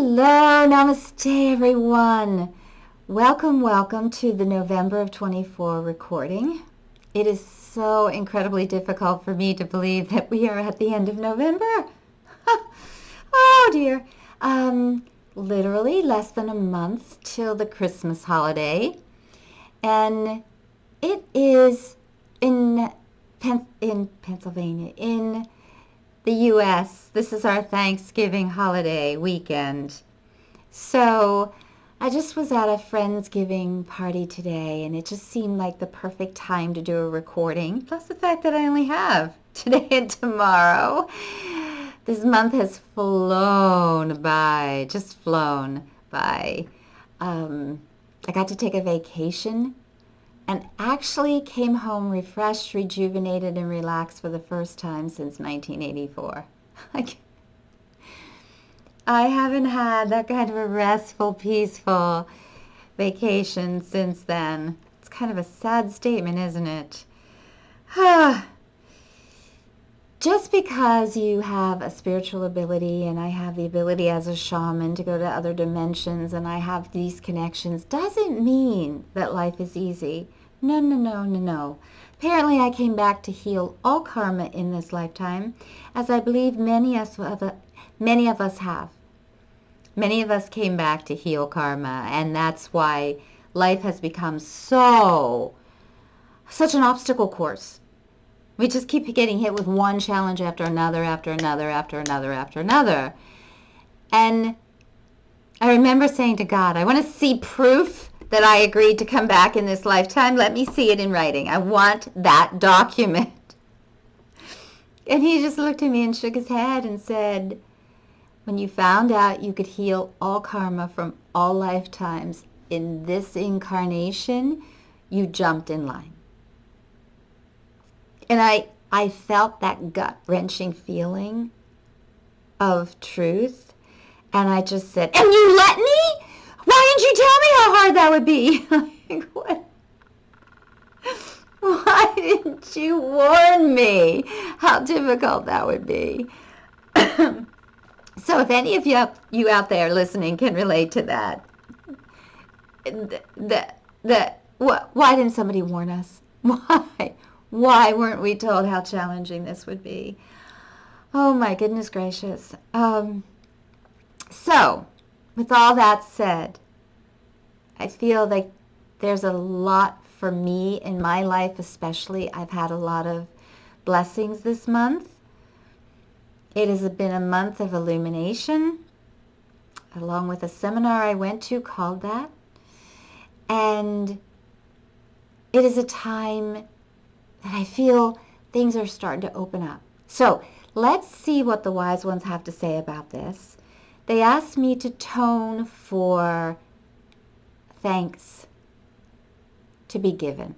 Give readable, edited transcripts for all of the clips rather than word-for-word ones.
Hello, namaste everyone. Welcome to the November of 24 recording. It is so incredibly difficult for me to believe that we are at the end of November. Oh dear. Literally less than a month till the Christmas holiday. And it is in Pennsylvania, in the U.S. This is our Thanksgiving holiday weekend. So I just was at a Friendsgiving party today, and it just seemed like the perfect time to do a recording. Plus the fact that I only have today and tomorrow. This month has flown by, just flown by. I got to take a vacation and actually came home refreshed, rejuvenated, and relaxed for the first time since 1984. I haven't had that kind of a restful, peaceful vacation since then. It's kind of a sad statement, isn't it? Just because you have a spiritual ability and I have the ability as a shaman to go to other dimensions and I have these connections doesn't mean that life is easy. No. Apparently I came back to heal all karma in this lifetime, as I believe many of us have. Many of us came back to heal karma, and that's why life has become such an obstacle course. We just keep getting hit with one challenge after another. And I remember saying to God, I want to see proof that I agreed to come back in this lifetime. Let me see it in writing. I want that document. And he just looked at me and shook his head and said, when you found out you could heal all karma from all lifetimes in this incarnation, you jumped in line. And I felt that gut-wrenching feeling of truth. And I just said, and you let me? Why didn't you tell me how hard that would be? Like, what? Why didn't you warn me how difficult that would be? So if any of you out there listening can relate to that, why didn't somebody warn us? Why weren't we told how challenging this would be? Oh my goodness gracious. So, with all that said, I feel like there's a lot for me in my life especially. I've had a lot of blessings this month. It has been a month of illumination, along with a seminar I went to called that. And it is a time that I feel things are starting to open up. So let's see what the wise ones have to say about this. They asked me to tone for thanks to be given.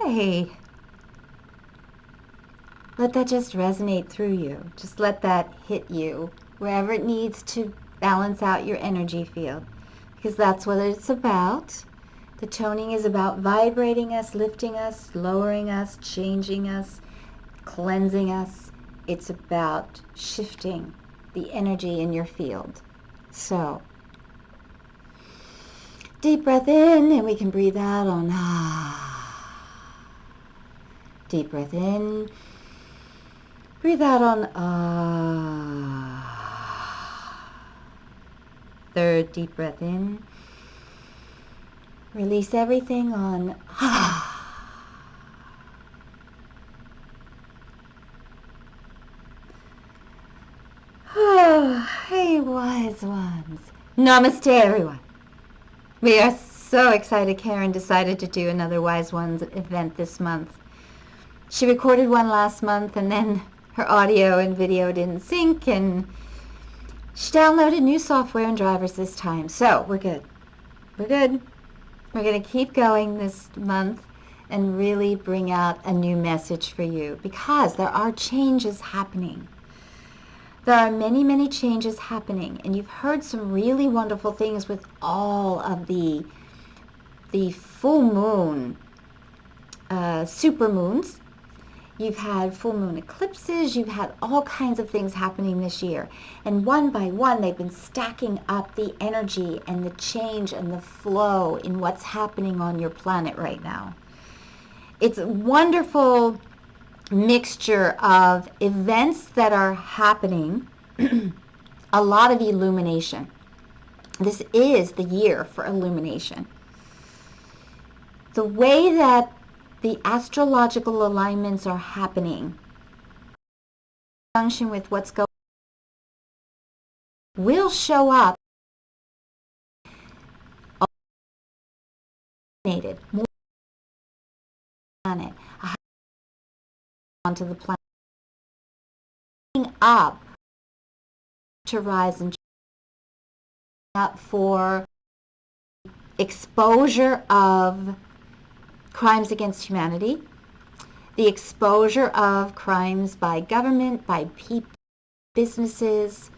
Okay. Let that just resonate through you. Just let that hit you wherever it needs to balance out your energy field, because that's what it's about. The toning is about vibrating us, lifting us, lowering us, changing us, cleansing us. It's about shifting the energy in your field. So Deep breath in, and we can breathe out on ah. Deep breath in. Breathe out on ah. Third deep breath in. Release everything on ah. Oh, hey, wise ones. Namaste, everyone. We are so excited Karen decided to do another Wise Ones event this month. She recorded one last month and then her audio and video didn't sync, and she downloaded new software and drivers this time. So we're good. We're good. We're going to keep going this month and really bring out a new message for you, because there are changes happening. There are many, many changes happening, and you've heard some really wonderful things with all of the full moon, super moons. You've had full moon eclipses. You've had all kinds of things happening this year. And one by one, they've been stacking up the energy and the change and the flow in what's happening on your planet right now. It's a wonderful mixture of events that are happening, a lot of illumination. This is the year for illumination. The way that the astrological alignments are happening, in conjunction with what's going on, will show up illuminated, more planet, onto the planet, up to rise and up for exposure of crimes against humanity, the exposure of crimes by government, by people, businesses.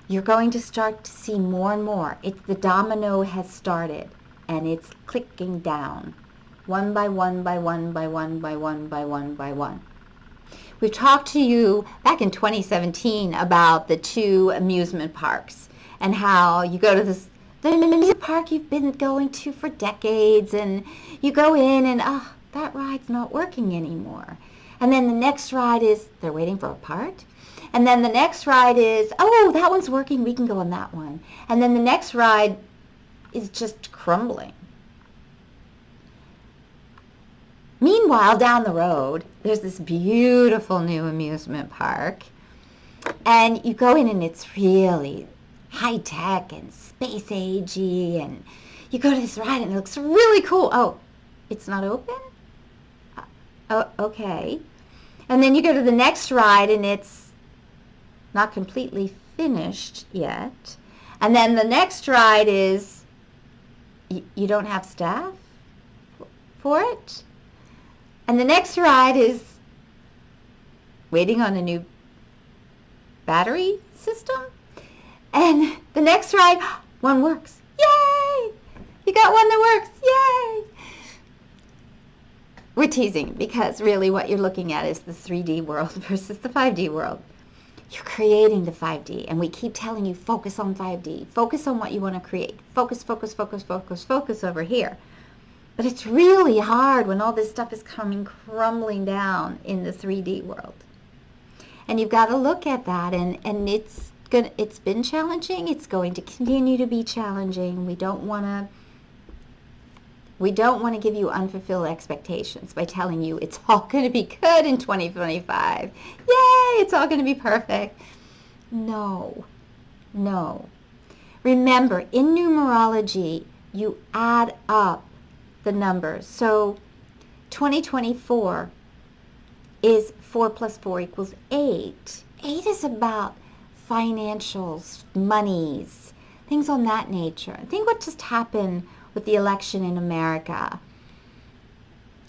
You're going to start to see more and more. The domino has started, and it's clicking down, one by one by one by one by one by one by one. We talked to you back in 2017 about the 2 amusement parks and how you go to the amusement park you've been going to for decades, and you go in and, oh, that ride's not working anymore. And then the next ride is, they're waiting for a part. And then the next ride is, oh, that one's working, we can go on that one. And then the next ride is just crumbling. Meanwhile, down the road, there's this beautiful new amusement park, and you go in and it's really high-tech and space-agey, and you go to this ride and it looks really cool. Oh, it's not open? Oh, okay. And then you go to the next ride and it's not completely finished yet. And then the next ride is, you don't have staff for it? And the next ride is waiting on a new battery system. And the next ride, one works. Yay! You got one that works. Yay! We're teasing, because really what you're looking at is the 3D world versus the 5D world. You're creating the 5D, and we keep telling you, focus on 5D. Focus on what you want to create. Focus, focus, focus, focus, focus over here. But it's really hard when all this stuff is coming crumbling down in the 3D world. And you've got to look at that, and it's been challenging. It's going to continue to be challenging. We don't want to give you unfulfilled expectations by telling you it's all going to be good in 2025. Yay, it's all going to be perfect. No. Remember, in numerology, you add up the numbers. So 2024 is 4 plus 4 equals 8. 8 is about financials, monies, things on that nature. Think what just happened with the election in America.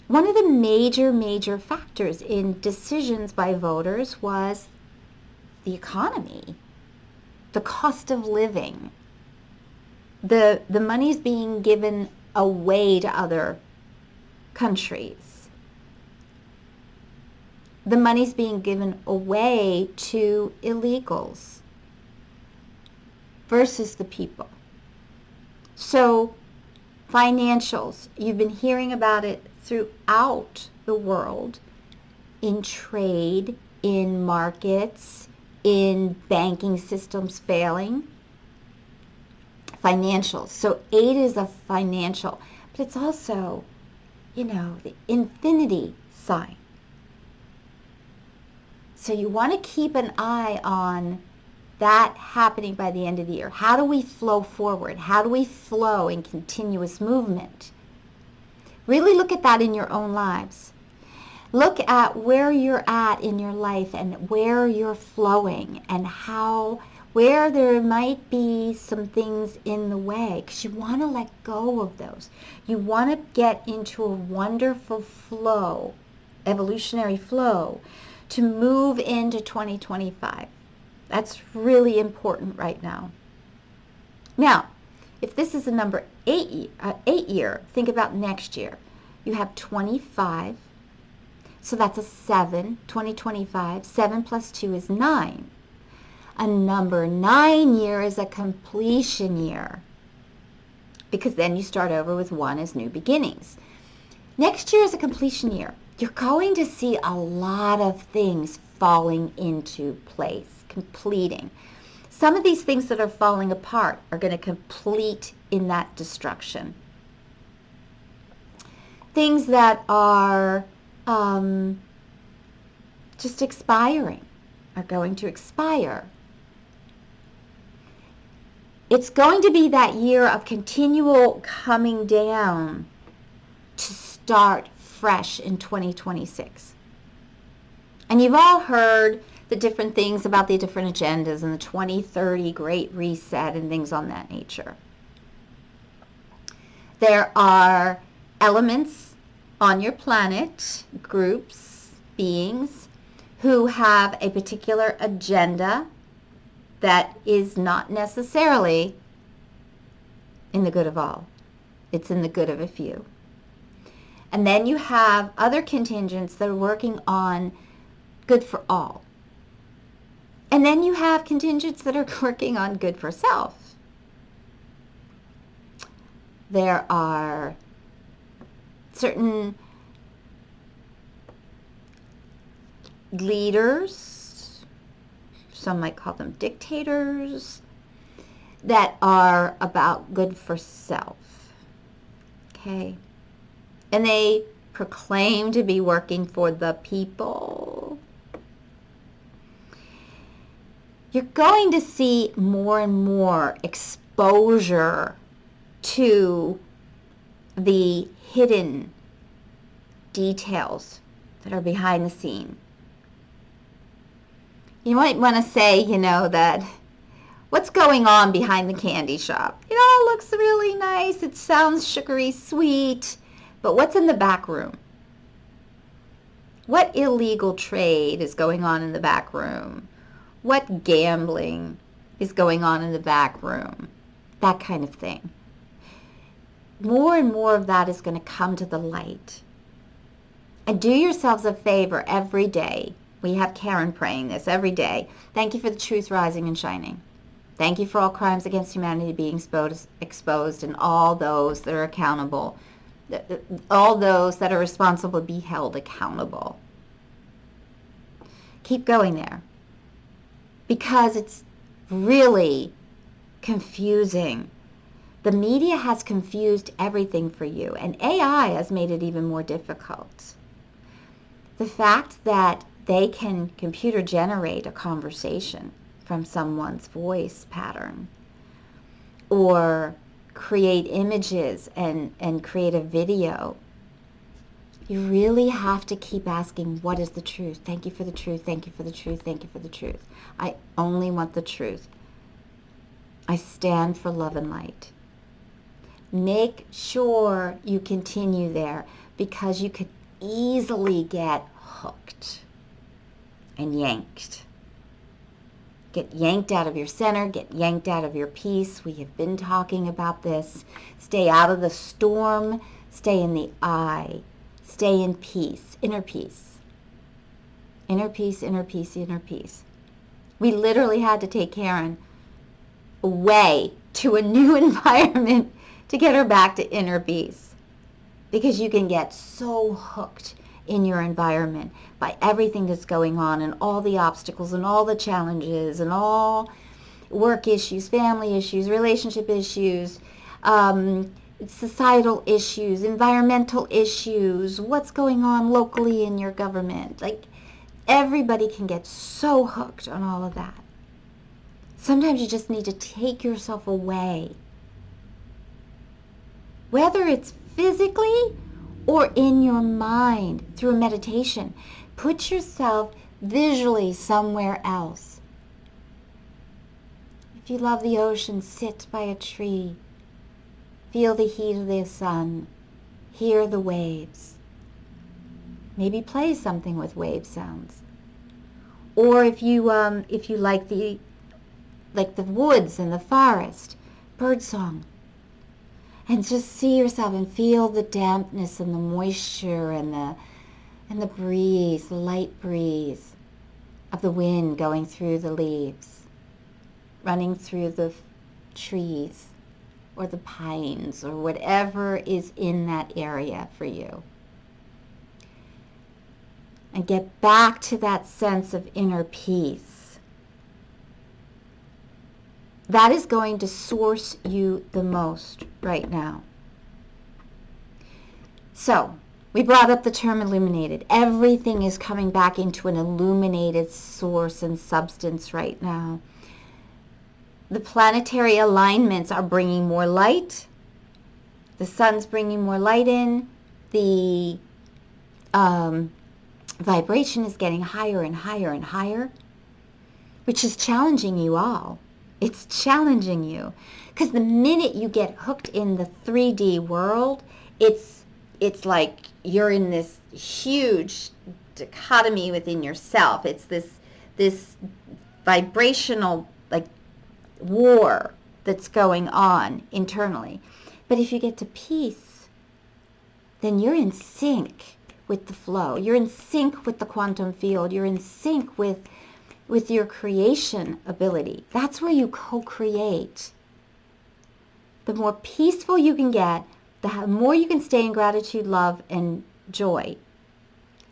One of the major factors in decisions by voters was the economy, the cost of living, the money's being given away to other countries. The money's being given away to illegals versus the people. So Financials, you've been hearing about it throughout the world, in trade, in markets, in banking systems failing. Financials. So 8 is a financial, but it's also, the infinity sign. So you want to keep an eye on that happening by the end of the year. How do we flow forward? How do we flow in continuous movement? Really look at that in your own lives. Look at where you're at in your life and where you're flowing and where there might be some things in the way, because you want to let go of those. You want to get into a wonderful flow, evolutionary flow, to move into 2025. That's really important right now. Now, if this is a number 8 year, think about next year. You have 25, so that's a 7, 2025. 7 plus 2 is 9. A number 9 year is a completion year, because then you start over with 1 as new beginnings. Next year is a completion year. You're going to see a lot of things falling into place, completing. Some of these things that are falling apart are going to complete in that destruction. Things that are just expiring are going to expire. It's going to be that year of continual coming down to start fresh in 2026. And you've all heard the different things about the different agendas and the 2030 Great Reset and things on that nature. There are elements on your planet, groups, beings, who have a particular agenda that is not necessarily in the good of all. It's in the good of a few. And then you have other contingents that are working on good for all. And then you have contingents that are working on good for self. There are certain leaders, some might call them dictators, that are about good for self. Okay? And they proclaim to be working for the people. You're going to see more and more exposure to the hidden details that are behind the scene. You might want to say, that what's going on behind the candy shop? It all looks really nice. It sounds sugary sweet. But what's in the back room? What illegal trade is going on in the back room? What gambling is going on in the back room? That kind of thing. More and more of that is going to come to the light. And do yourselves a favor every day. We have Karen praying this every day. Thank you for the truth rising and shining. Thank you for all crimes against humanity being exposed and all those that are accountable. All those that are responsible be held accountable. Keep going there, because it's really confusing. The media has confused everything for you, and AI has made it even more difficult. The fact that they can computer generate a conversation from someone's voice pattern, or create images and create a video, you really have to keep asking, what is the truth? Thank you for the truth. Thank you for the truth. Thank you for the truth. I only want the truth. I stand for love and light. Make sure you continue there, because you could easily get hooked and yanked. Get yanked out of your center, get yanked out of your peace. We have been talking about this. Stay out of the storm, stay in the eye, stay in peace, inner peace. Inner peace, inner peace, inner peace. We literally had to take Karen away to a new environment to get her back to inner peace. Because you can get so hooked in your environment by everything that's going on and all the obstacles and all the challenges and all work issues, family issues, relationship issues, societal issues, environmental issues, what's going on locally in your government. Like, everybody can get so hooked on all of that. Sometimes you just need to take yourself away. Whether it's physically or in your mind through a meditation. Put yourself visually somewhere else. If you love the ocean, sit by a tree. Feel the heat of the sun. Hear the waves. Maybe play something with wave sounds. Or if you like the woods and the forest, birdsong. And just see yourself and feel the dampness and the moisture and the breeze, the light breeze of the wind going through the leaves, running through the trees or the pines or whatever is in that area for you. And get back to that sense of inner peace. That is going to source you the most right now. So, we brought up the term illuminated. Everything is coming back into an illuminated source and substance right now. The planetary alignments are bringing more light. The sun's bringing more light in. The vibration is getting higher and higher and higher, which is challenging you all. It's challenging you. Because the minute you get hooked in the 3D world, it's like you're in this huge dichotomy within yourself. It's this vibrational like war that's going on internally. But if you get to peace, then you're in sync with the flow. You're in sync with the quantum field. You're in sync with your creation ability. That's where you co-create. The more peaceful you can get, the more you can stay in gratitude, love, and joy.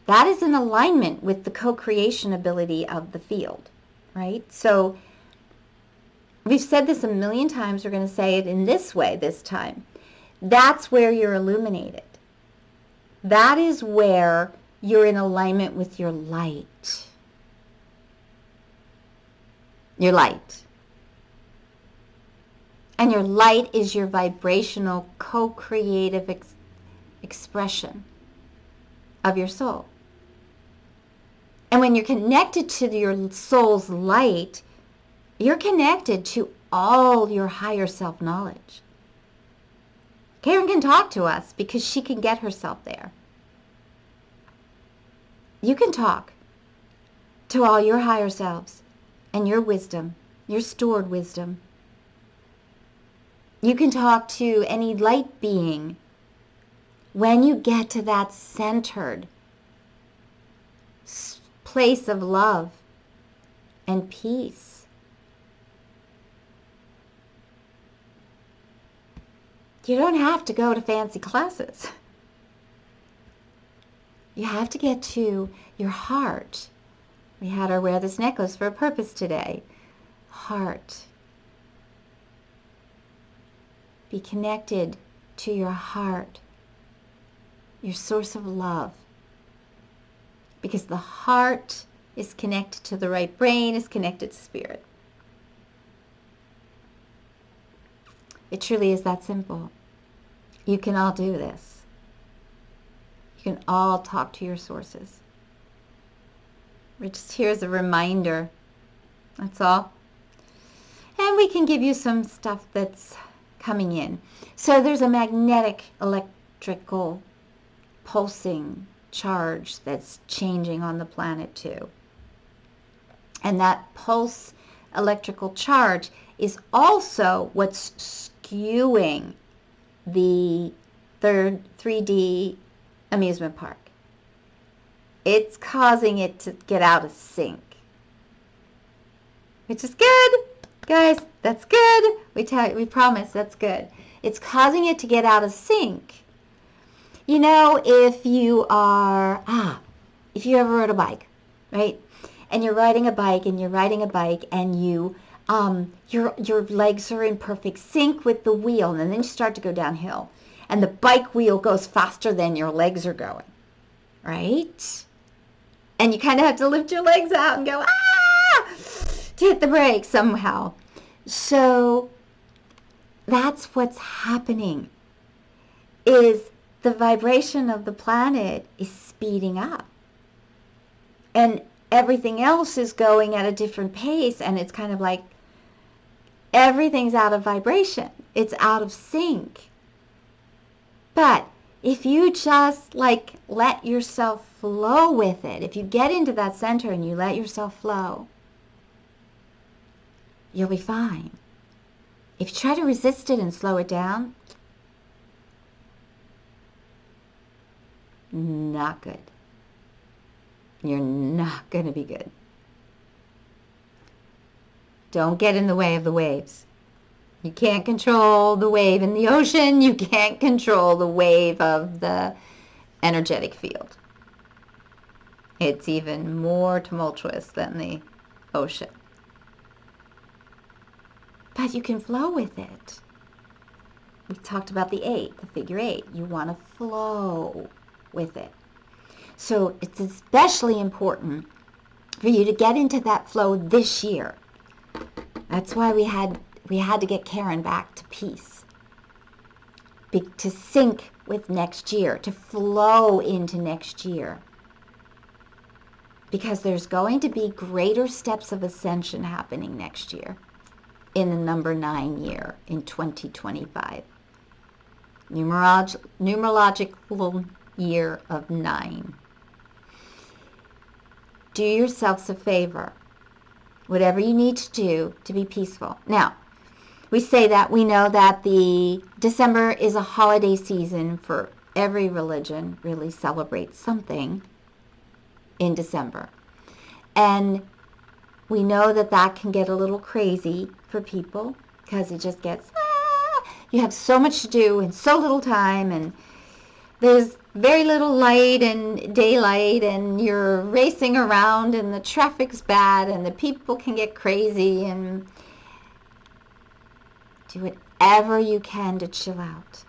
That is in alignment with the co-creation ability of the field, right? So we've said this a million times. We're going to say it in this way this time. That's where you're illuminated. That is where you're in alignment with your light. Your light. And your light is your vibrational co-creative expression of your soul. And when you're connected to your soul's light, you're connected to all your higher self-knowledge. Karen can talk to us because she can get herself there. You can talk to all your higher selves and your wisdom, your stored wisdom. You can talk to any light being when you get to that centered place of love and peace. You don't have to go to fancy classes. You have to get to your heart. We had her wear this necklace for a purpose today. Heart. Be connected to your heart, your source of love. Because the heart is connected to the right brain, is connected to spirit. It truly is that simple. You can all do this. You can all talk to your sources. We're just here as a reminder. That's all. And we can give you some stuff that's coming in. So there's a magnetic electrical pulsing charge that's changing on the planet too. And that pulse electrical charge is also what's skewing the 3D amusement park. It's causing it to get out of sync, which is good. Guys, that's good. We promise that's good. It's causing it to get out of sync. You know, if you ever rode a bike, right? And you're riding a bike and you your legs are in perfect sync with the wheel, and then you start to go downhill. And the bike wheel goes faster than your legs are going, right? And you kind of have to lift your legs out and go, to hit the brakes somehow. So that's what's happening, is the vibration of the planet is speeding up. And everything else is going at a different pace, and it's kind of like everything's out of vibration. It's out of sync. But if you just let yourself flow with it, if you get into that center and you let yourself flow, you'll be fine. If you try to resist it and slow it down, not good. You're not going to be good. Don't get in the way of the waves. You can't control the wave in the ocean. You can't control the wave of the energetic field. It's even more tumultuous than the ocean. But you can flow with it. We talked about the figure 8. You want to flow with it. So it's especially important for you to get into that flow this year. That's why we had to get Karen back to peace, to sync with next year, to flow into next year. Because there's going to be greater steps of ascension happening next year in the number 9 year in 2025. Numerological year of 9. Do yourselves a favor. Whatever you need to do to be peaceful. Now, we say that we know that the December is a holiday season for every religion, really celebrates something in December. And we know that that can get a little crazy for people because it just gets, you have so much to do in so little time, and there's very little light and daylight, and you're racing around and the traffic's bad and the people can get crazy, and do whatever you can to chill out.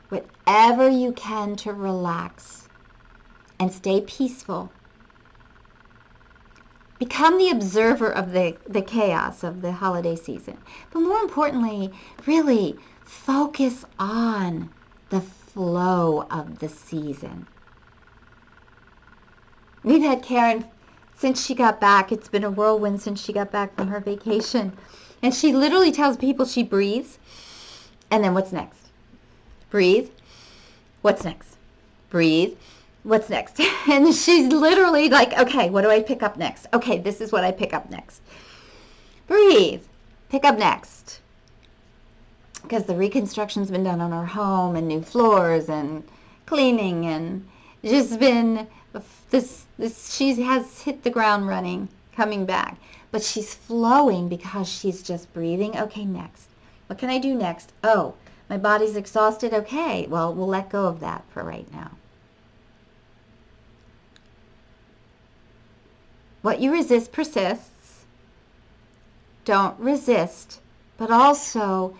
Whatever you can to relax and stay peaceful. Become the observer of the chaos of the holiday season. But more importantly, really focus on the flow of the season. We've had Karen since she got back. It's been a whirlwind since she got back from her vacation. And she literally tells people she breathes. And then what's next? Breathe. What's next? Breathe. What's next? And she's literally like, okay, what do I pick up next? Okay, this is what I pick up next. Breathe. Pick up next. Because the reconstruction's been done on her home, and new floors and cleaning, and just been this she has hit the ground running, coming back. But she's flowing because she's just breathing. Okay, next. What can I do next? Oh, my body's exhausted. Okay, well, we'll let go of that for right now. What you resist persists. Don't resist, but also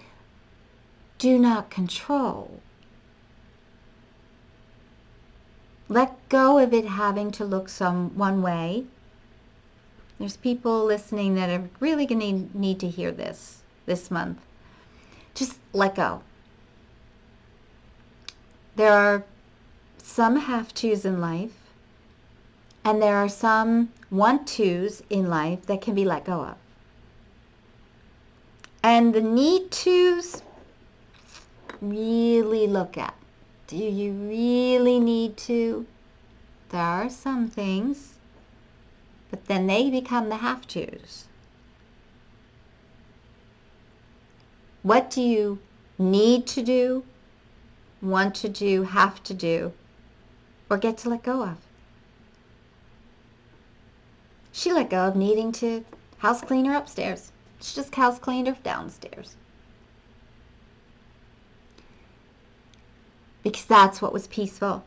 do not control. Let go of it having to look one way. There's people listening that are really going to need to hear this month. Just let go. There are some have-tos in life, and there are some want-tos in life that can be let go of. And the need-tos, really look at. Do you really need to? There are some things, but then they become the have-tos. What do you need to do, want to do, have to do, or get to let go of? She let go of needing to house clean her upstairs. She just house cleaned her downstairs. Because that's what was peaceful.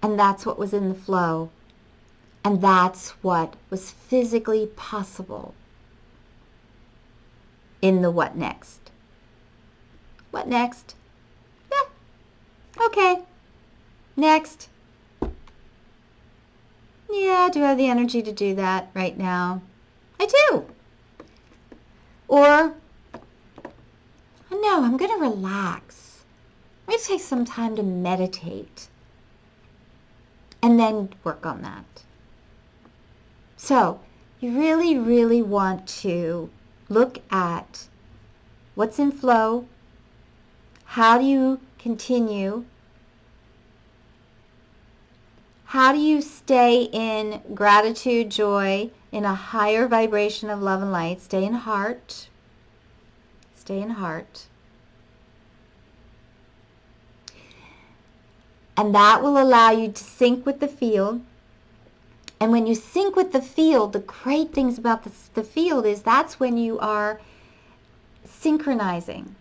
And that's what was in the flow. And that's what was physically possible in the what next. What next? Yeah. Okay. Next. Yeah, do I have the energy to do that right now? I do. Or, no, I'm going to relax. I'm going to take some time to meditate and then work on that. So, you really, really want to look at what's in flow. How do you continue? How do you stay in gratitude, joy, in a higher vibration of love and light? Stay in heart. Stay in heart. And that will allow you to sync with the field. And when you sync with the field, the great things about the field is that's when you are synchronizing.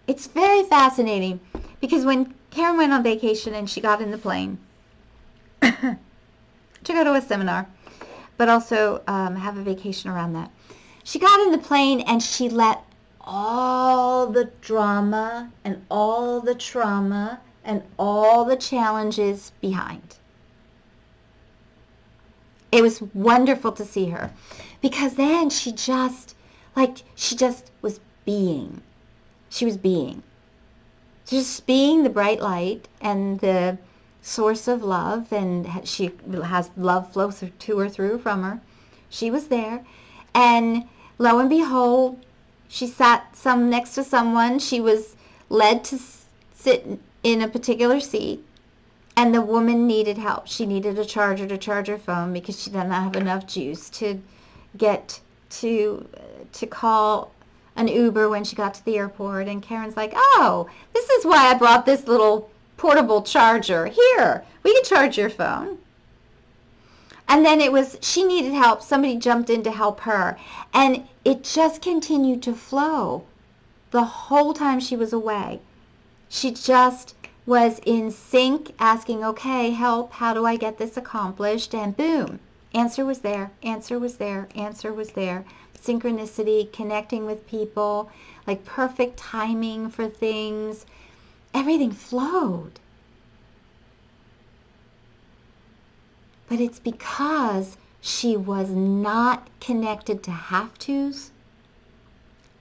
It's very fascinating because when Karen went on vacation and she got in the plane to go to a seminar, but also have a vacation around that. She got in the plane and she let all the drama and all the trauma and all the challenges behind. It was wonderful to see her because then she just was being. She was being. Just being the bright light and the source of love, and she has love flow to her through from her. She was there, and lo and behold, she sat next to someone. She was led to sit in a particular seat, and the woman needed help. She needed a charger to charge her phone because she did not have enough juice to get to call an Uber when she got to the airport. And Karen's like, oh, this is why I brought this little portable charger. Here, we can charge your phone. And then she needed help. Somebody jumped in to help her. And it just continued to flow the whole time she was away. She just was in sync, asking, okay, help, how do I get this accomplished? And boom, answer was there, answer was there, answer was there. Synchronicity, connecting with people, like perfect timing for things. Everything flowed. But it's because she was not connected to have-tos,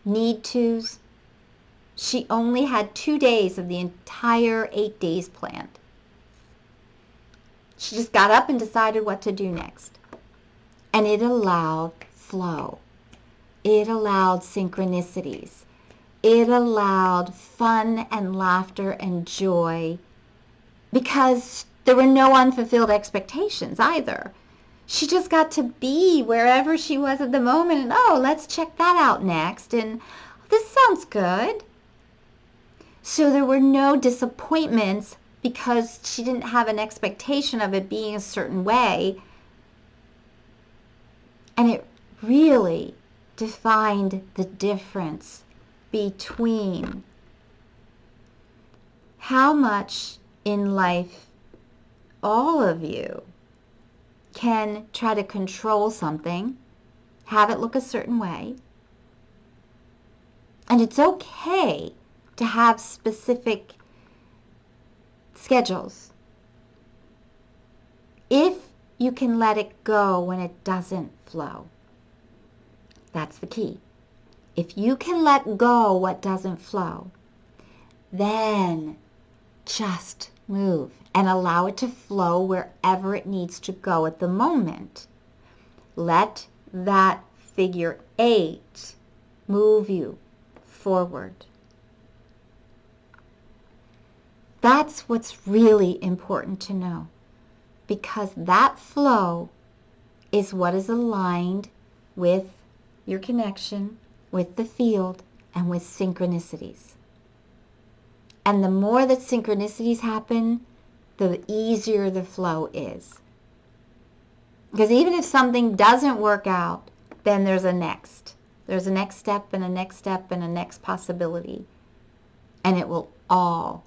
need-tos. She only had 2 days of the entire 8 days planned. She just got up and decided what to do next. And it allowed flow. It allowed synchronicities. It allowed fun and laughter and joy because there were no unfulfilled expectations either. She just got to be wherever she was at the moment and, oh, let's check that out next. And this sounds good. So there were no disappointments because she didn't have an expectation of it being a certain way. And it really defined the difference between how much in life all of you can try to control something, have it look a certain way, and it's okay to have specific schedules if you can let it go when it doesn't flow. That's the key. If you can let go what doesn't flow, then just move and allow it to flow wherever it needs to go at the moment. Let that figure 8 move you forward. That's what's really important to know, because that flow is what is aligned with your connection, with the field, and with synchronicities. And the more that synchronicities happen, the easier the flow is. Because even if something doesn't work out then there's a next. There's a next step and a next step and a next possibility. And it will all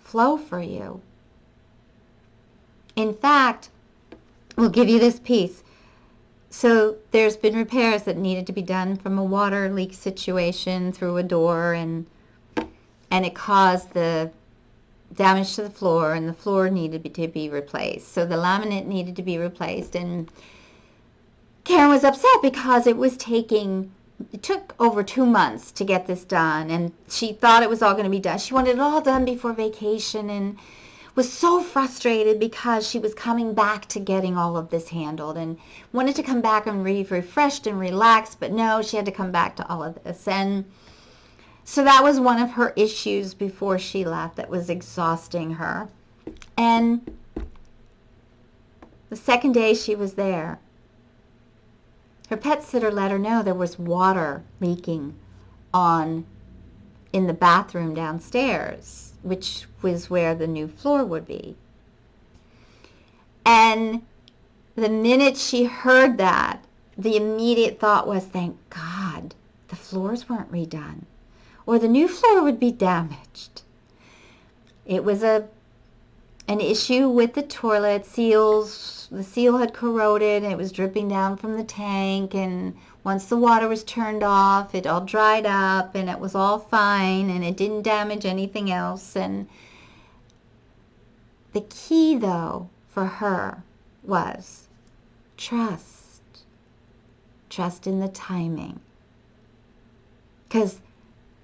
flow for you. In fact, we'll give you this piece. So there's been repairs that needed to be done from a water leak situation through a door, and it caused the damage to the floor, and the floor needed to be replaced. So the laminate needed to be replaced, and Karen was upset because it took over 2 months to get this done, and she thought it was all going to be done. She wanted it all done before vacation, and was so frustrated because she was coming back to getting all of this handled and wanted to come back and be refreshed and relaxed, but no, she had to come back to all of this. And so that was one of her issues before she left that was exhausting her. And the second day she was there, her pet sitter let her know there was water leaking in the bathroom downstairs, which was where the new floor would be. And the minute she heard that, the immediate thought was, thank God the floors weren't redone, or the new floor would be damaged. It was an issue with the toilet seals. The seal had corroded, and it was dripping down from the tank, and once the water was turned off, it all dried up, and it was all fine, and it didn't damage anything else. And the key, though, for her was trust. Trust in the timing. Because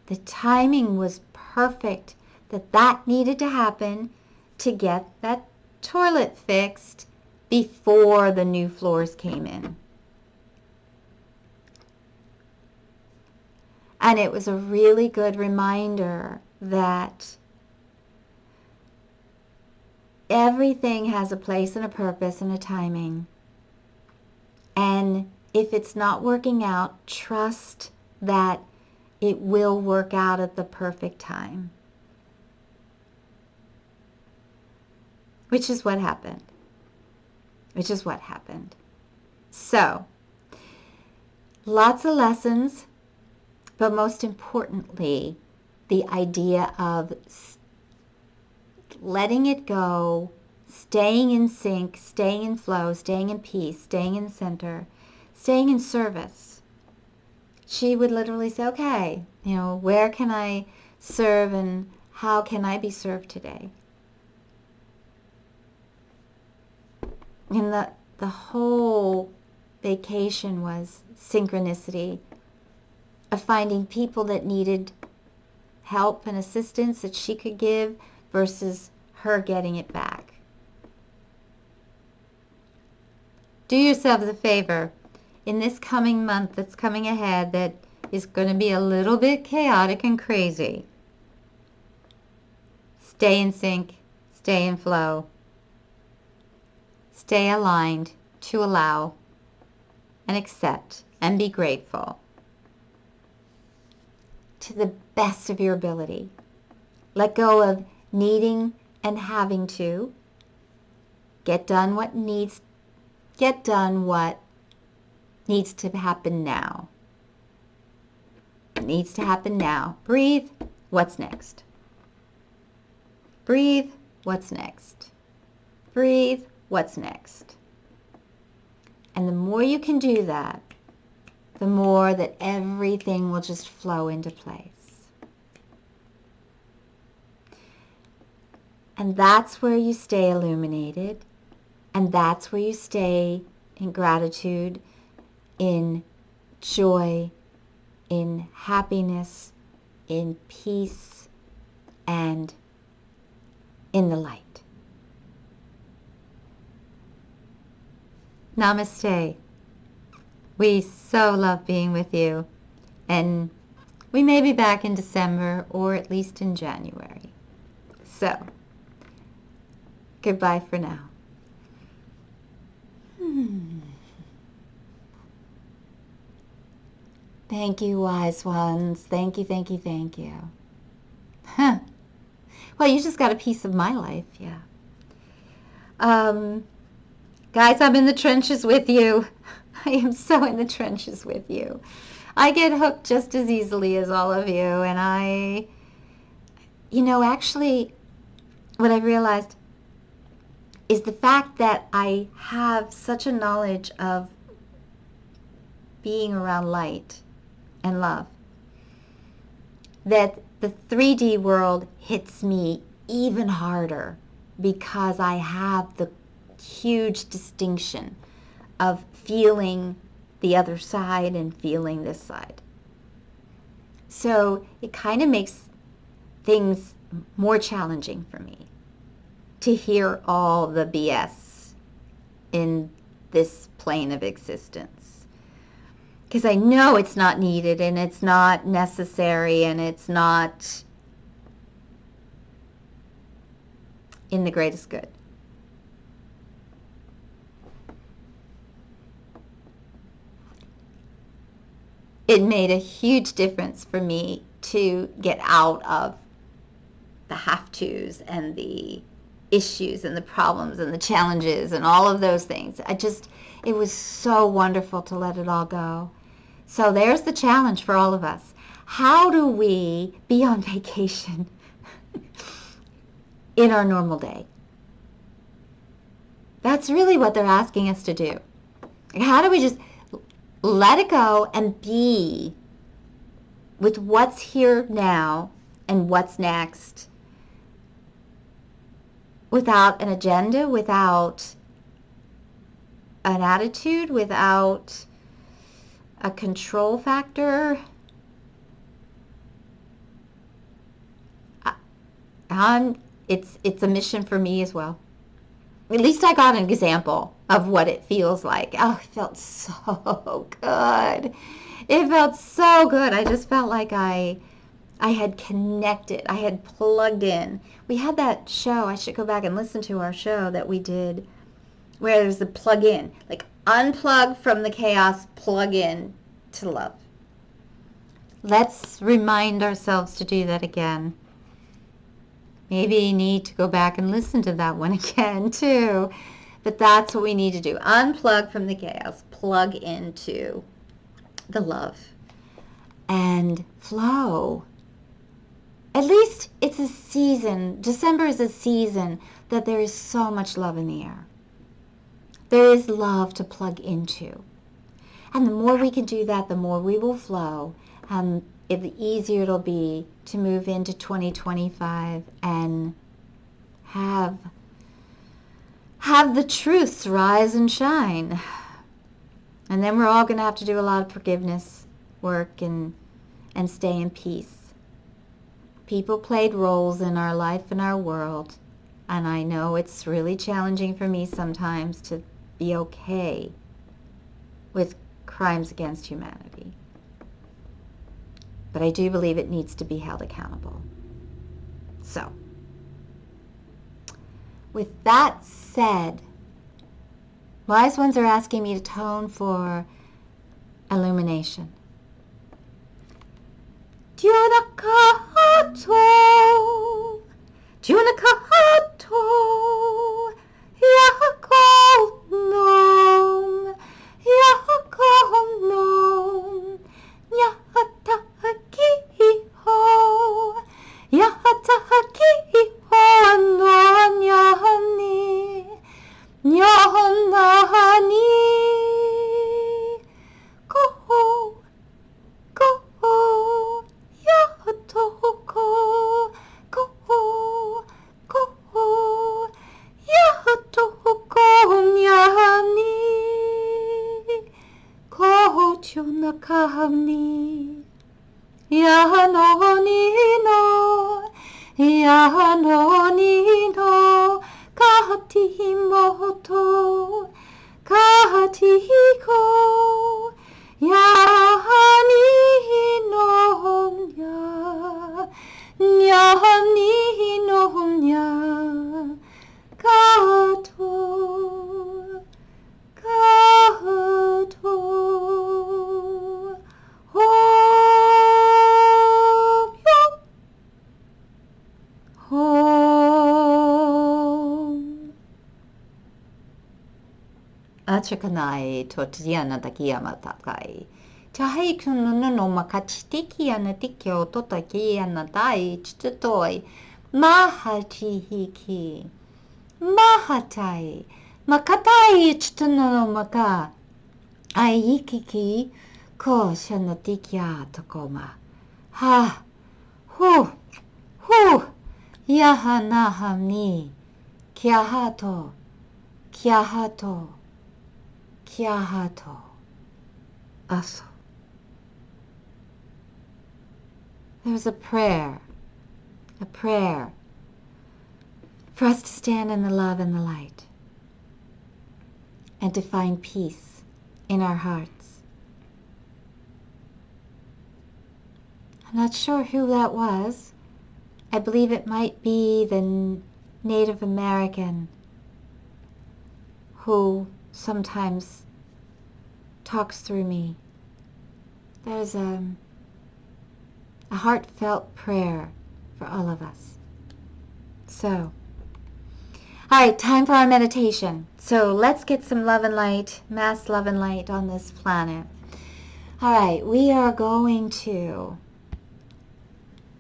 the timing was perfect, that needed to happen to get that toilet fixed before the new floors came in. And it was a really good reminder that everything has a place and a purpose and a timing. And if it's not working out, trust that it will work out at the perfect time. Which is what happened. So, lots of lessons, but most importantly, the idea of letting it go, staying in sync, staying in flow, staying in peace, staying in center, staying in service. She would literally say, okay, where can I serve and how can I be served today? And the whole vacation was synchronicity of finding people that needed help and assistance that she could give versus her getting it back. Do yourselves a favor. In this coming month that's coming ahead that is going to be a little bit chaotic and crazy, stay in sync, stay in flow. Stay aligned to allow and accept and be grateful to the best of your ability. Let go of needing and having to. Get done what needs to happen now. It needs to happen now. Breathe. What's next? Breathe. What's next? Breathe. What's next? And the more you can do that, the more that everything will just flow into place. And that's where you stay illuminated, and that's where you stay in gratitude, in joy, in happiness, in peace, and in the light. Namaste. We so love being with you, and we may be back in December or at least in January. So, goodbye for now. Thank you, wise ones. Thank you, thank you, thank you. Well, you just got a piece of my life, yeah. Guys, I'm in the trenches with you. I am so in the trenches with you. I get hooked just as easily as all of you, and actually, what I realized is the fact that I have such a knowledge of being around light and love that the 3D world hits me even harder because I have the huge distinction of feeling the other side and feeling this side. So it kind of makes things more challenging for me to hear all the BS in this plane of existence. Because I know it's not needed and it's not necessary and it's not in the greatest good. It made a huge difference for me to get out of the have-tos and the issues and the problems and the challenges and all of those things. It was so wonderful to let it all go. So there's the challenge for all of us. How do we be on vacation in our normal day? That's really what they're asking us to do. How do we just let it go and be with what's here now and what's next without an agenda, without an attitude, without a control factor? It's a mission for me as well. At least I got an example of what it feels like. Oh, it felt so good. It felt so good. I just felt like I had connected. I had plugged in. We had that show. I should go back and listen to our show that we did where there's the plug in. Like unplug from the chaos, plug in to love. Let's remind ourselves to do that again. Maybe you need to go back and listen to that one again too. But that's what we need to do. Unplug from the chaos. Plug into the love. And flow. At least it's a season. December is a season that there is so much love in the air. There is love to plug into. And the more we can do that, the more we will flow. The easier it'll be to move into 2025 and have the truths rise and shine. And then we're all going to have to do a lot of forgiveness work and stay in peace. People played roles in our life and our world, and I know it's really challenging for me sometimes to be okay with crimes against humanity. But I do believe it needs to be held accountable. So, with that said, wise ones are asking me to tone for illumination. Junakato, Junakato, Yakonom, Yakonom, Yatakiho, Yatakiho, Nyani, Nyani, Go, Go, Yatoko, Go, Yatoko, Nyani, Ko Chunakani, Yanonino, Yanonino, Katimoto, Katiko, Yanino, Yanino, Kato, Kato, home. Machakanai Totiana Takiama Takai. Tahai Kununo Makachitikiana Tikyo Totakiana Dai Chitoi. Mahatihiki. Mahatai. Makatai Chitano Maka. Aikiki. Ko Shanatikia Tokoma. Ha. Hu. Hu. Yahanahami. Kiahato. Kiahato. Kiahato. Aso. There was a prayer for us to stand in the love and the light and to find peace in our hearts. I'm not sure who that was. I believe it might be the Native American who sometimes talks through me. There's a heartfelt prayer for all of us. So, all right, time for our meditation. So let's get some love and light, mass love and light on this planet. All right, we are going to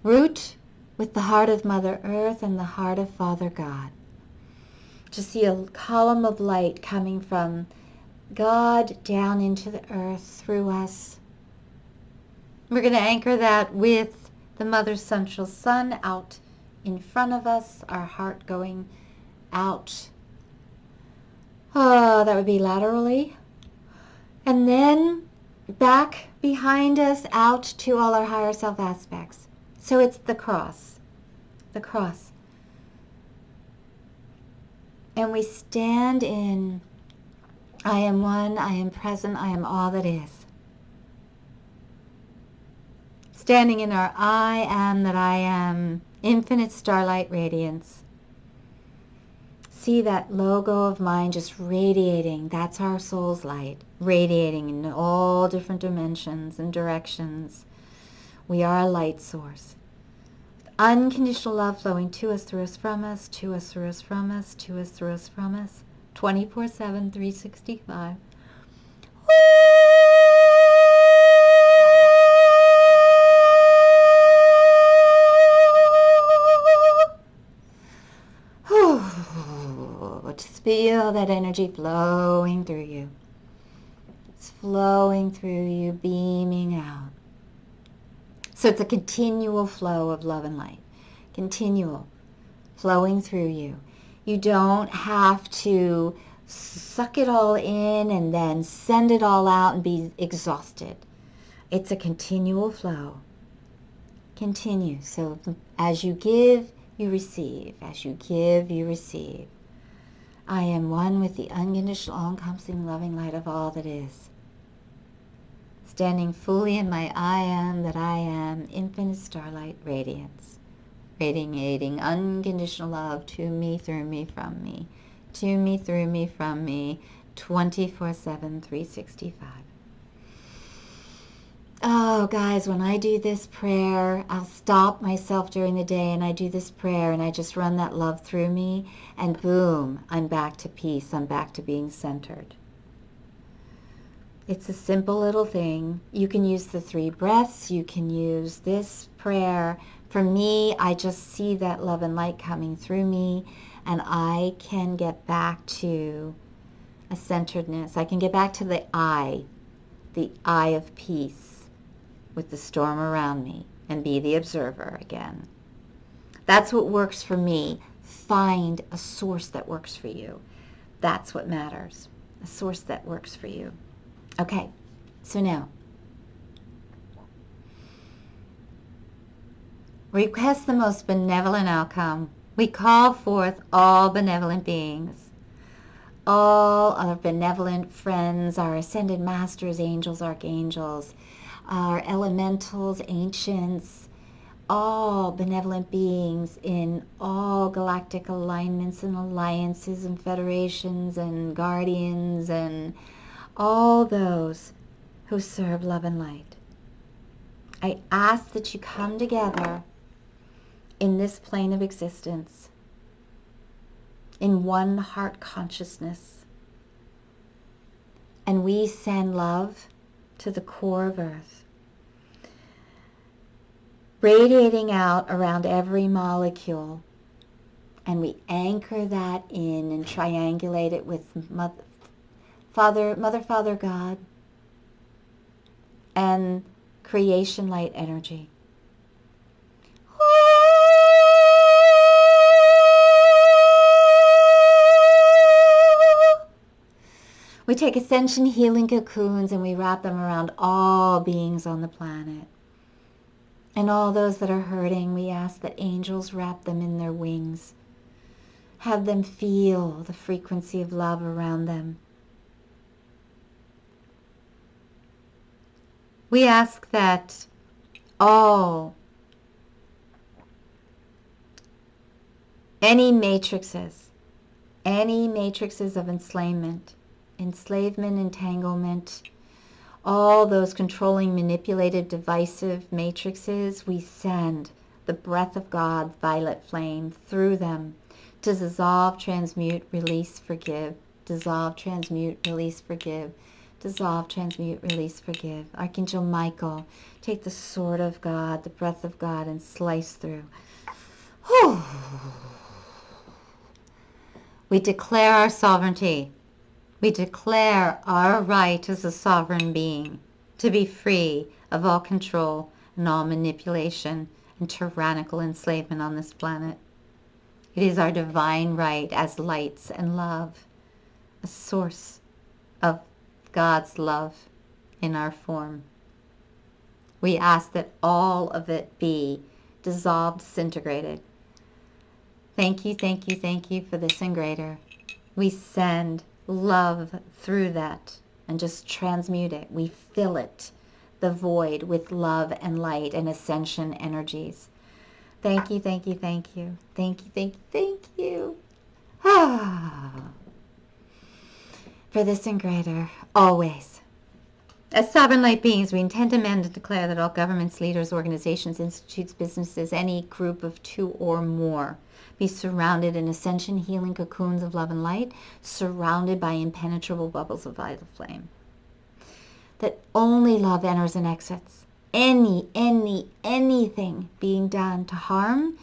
root with the heart of Mother Earth and the heart of Father God. Just see a column of light coming from God down into the earth through us. We're going to anchor that with the Mother Central Sun out in front of us, our heart going out. Oh, that would be laterally. And then back behind us out to all our higher self aspects. So it's the cross. The cross. And we stand in, I am one, I am present, I am all that is. Standing in our I am that I am, infinite starlight radiance. See that logo of mine just radiating. That's our soul's light, radiating in all different dimensions and directions. We are a light source. Unconditional love flowing to us, through us, from us, to us, through us, from us, to us, through us, from us, 24/7, 365. Just feel that energy flowing through you. It's flowing through you, beaming out. So it's a continual flow of love and light. Continual flowing through you. You don't have to suck it all in and then send it all out and be exhausted. It's a continual flow. Continue. So as you give, you receive. As you give, you receive. I am one with the unconditional, all-encompassing, loving light of all that is. Standing fully in my I am that I am, infinite starlight radiance. Radiating unconditional love to me, through me, from me. To me, through me, from me, 24/7, 365. Oh, guys, when I do this prayer, I'll stop myself during the day and I do this prayer and I just run that love through me and boom, I'm back to peace. I'm back to being centered. It's a simple little thing. You can use the 3 breaths. You can use this prayer. For me, I just see that love and light coming through me and I can get back to a centeredness. I can get back to the I of peace with the storm around me and be the observer again. That's what works for me. Find a source that works for you. That's what matters. A source that works for you. Okay, so now, request the most benevolent outcome. We call forth all benevolent beings, all our benevolent friends, our ascended masters, angels, archangels, our elementals, ancients, all benevolent beings in all galactic alignments and alliances and federations and guardians and all those who serve love and light. I ask that you come together in this plane of existence, in one heart consciousness, And we send love to the core of Earth, radiating out around every molecule. And we anchor that in and triangulate it with Mother, Father God, and creation light energy. We take ascension healing cocoons and we wrap them around all beings on the planet. And all those that are hurting, we ask that angels wrap them in their wings. Have them feel the frequency of love around them. We ask that any matrices of enslavement, entanglement, all those controlling, manipulative, divisive matrices, we send the breath of God's violet flame through them to dissolve, transmute, release, forgive. Dissolve, transmute, release, forgive. Dissolve, transmute, release, forgive. Archangel Michael, take the sword of God, the breath of God, and slice through. We declare our sovereignty. We declare our right as a sovereign being to be free of all control and all manipulation and tyrannical enslavement on this planet. It is our divine right as lights and love, a source of God's love in our form. We ask that all of it be dissolved, disintegrated. Thank you, thank you, thank you for this and greater. We send love through that and just transmute it. We fill it, the void, with love and light and ascension energies. Thank you, thank you, thank you. Thank you, thank you, thank you. For this and greater, always. As sovereign light beings, we intend to amend and declare that all governments, leaders, organizations, institutes, businesses, any group of two or more, be surrounded in ascension healing cocoons of love and light, surrounded by impenetrable bubbles of vital flame. That only love enters and exits. Anything being done to harm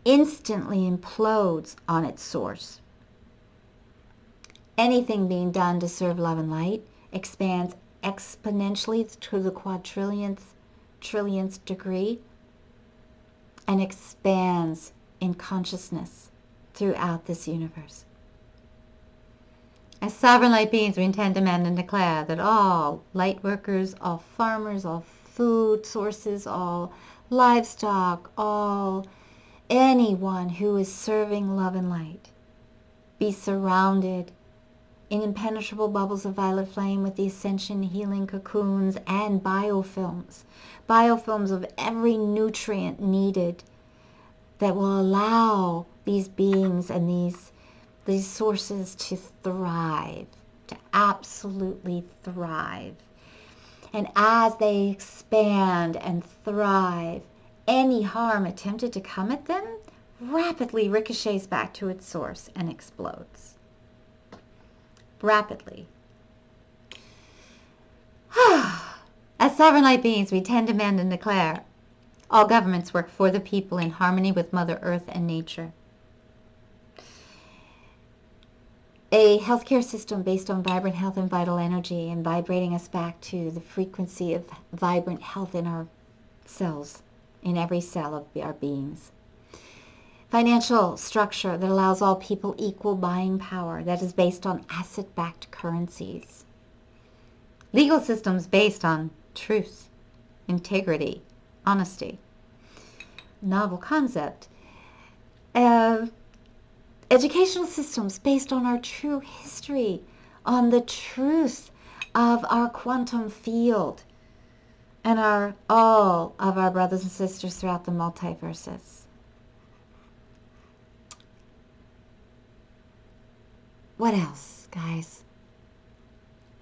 instantly implodes on its source. Anything being done to serve love and light expands exponentially to the trillionth degree and expands in consciousness throughout this universe. As sovereign light beings, we intend to amend and declare that all light workers, all farmers, all food sources, all livestock, anyone who is serving love and light, be surrounded in impenetrable bubbles of violet flame with the ascension healing cocoons and biofilms of every nutrient needed that will allow these beings and these sources to thrive, to absolutely thrive. And as they expand and thrive, any harm attempted to come at them rapidly ricochets back to its source and explodes. Rapidly. As sovereign light beings, we tend to amend and declare all governments work for the people in harmony with Mother Earth and nature. A healthcare system based on vibrant health and vital energy and vibrating us back to the frequency of vibrant health in our cells, in every cell of our beings. Financial structure that allows all people equal buying power that is based on asset-backed currencies. Legal systems based on truth, integrity, honesty. Novel concept. Educational systems based on our true history, on the truth of our quantum field and all of our brothers and sisters throughout the multiverses. What else, guys?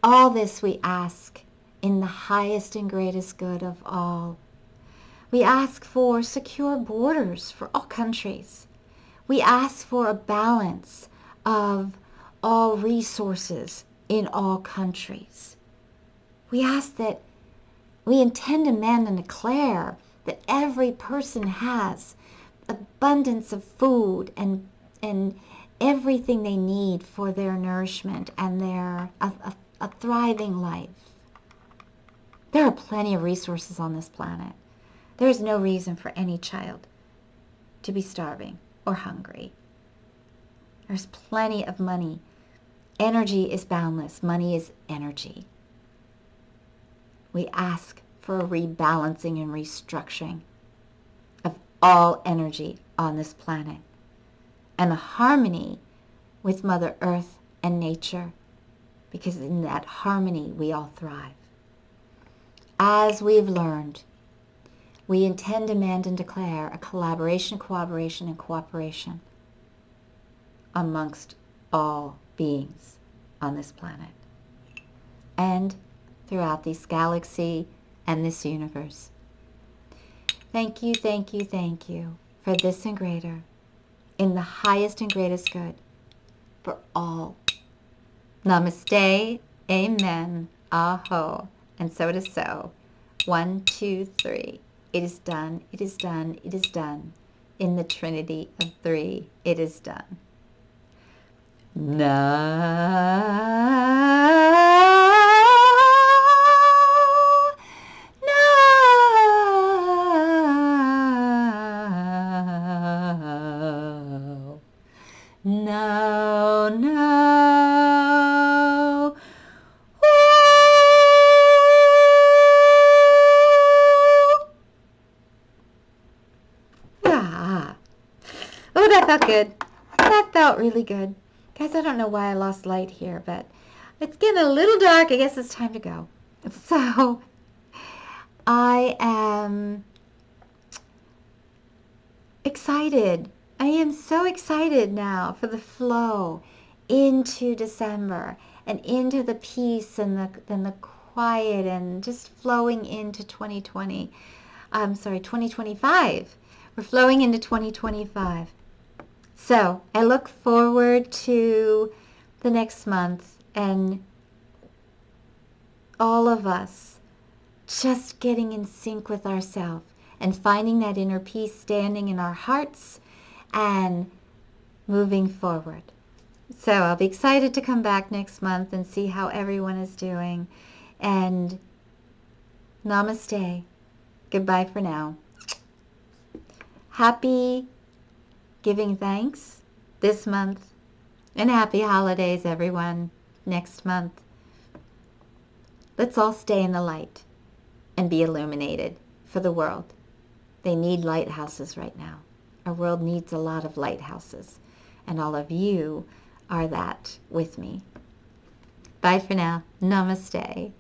All this we ask in the highest and greatest good of all. We ask for secure borders for all countries. We ask for a balance of all resources in all countries. We ask that we intend, demand, and declare that every person has abundance of food and everything they need for their nourishment and their a thriving life. There are plenty of resources on this planet. There is no reason for any child to be starving or hungry. There's plenty of money. Energy is boundless. Money is energy. We ask for a rebalancing and restructuring of all energy on this planet and a harmony with Mother Earth and nature, because in that harmony we all thrive. As we've learned, we intend, demand, and declare a collaboration, collaboration, and cooperation amongst all beings on this planet and throughout this galaxy and this universe. Thank you, thank you, thank you for this and greater, in the highest and greatest good for all. Namaste, amen, aho, and so it is so. 1, 2, 3. It is done, it is done, it is done. In the Trinity of Three, it is done. No. Ah. Oh, that felt good. That felt really good. Guys, I don't know why I lost light here, but it's getting a little dark. I guess it's time to go. So I am excited. I am so excited now for the flow into December and into the peace and the quiet and just flowing into 2025. We're flowing into 2025. So I look forward to the next month and all of us just getting in sync with ourselves and finding that inner peace standing in our hearts and moving forward. So I'll be excited to come back next month and see how everyone is doing. And namaste. Goodbye for now. Happy giving thanks this month, and happy holidays, everyone, next month. Let's all stay in the light and be illuminated for the world. They need lighthouses right now. Our world needs a lot of lighthouses, and all of you are that with me. Bye for now. Namaste.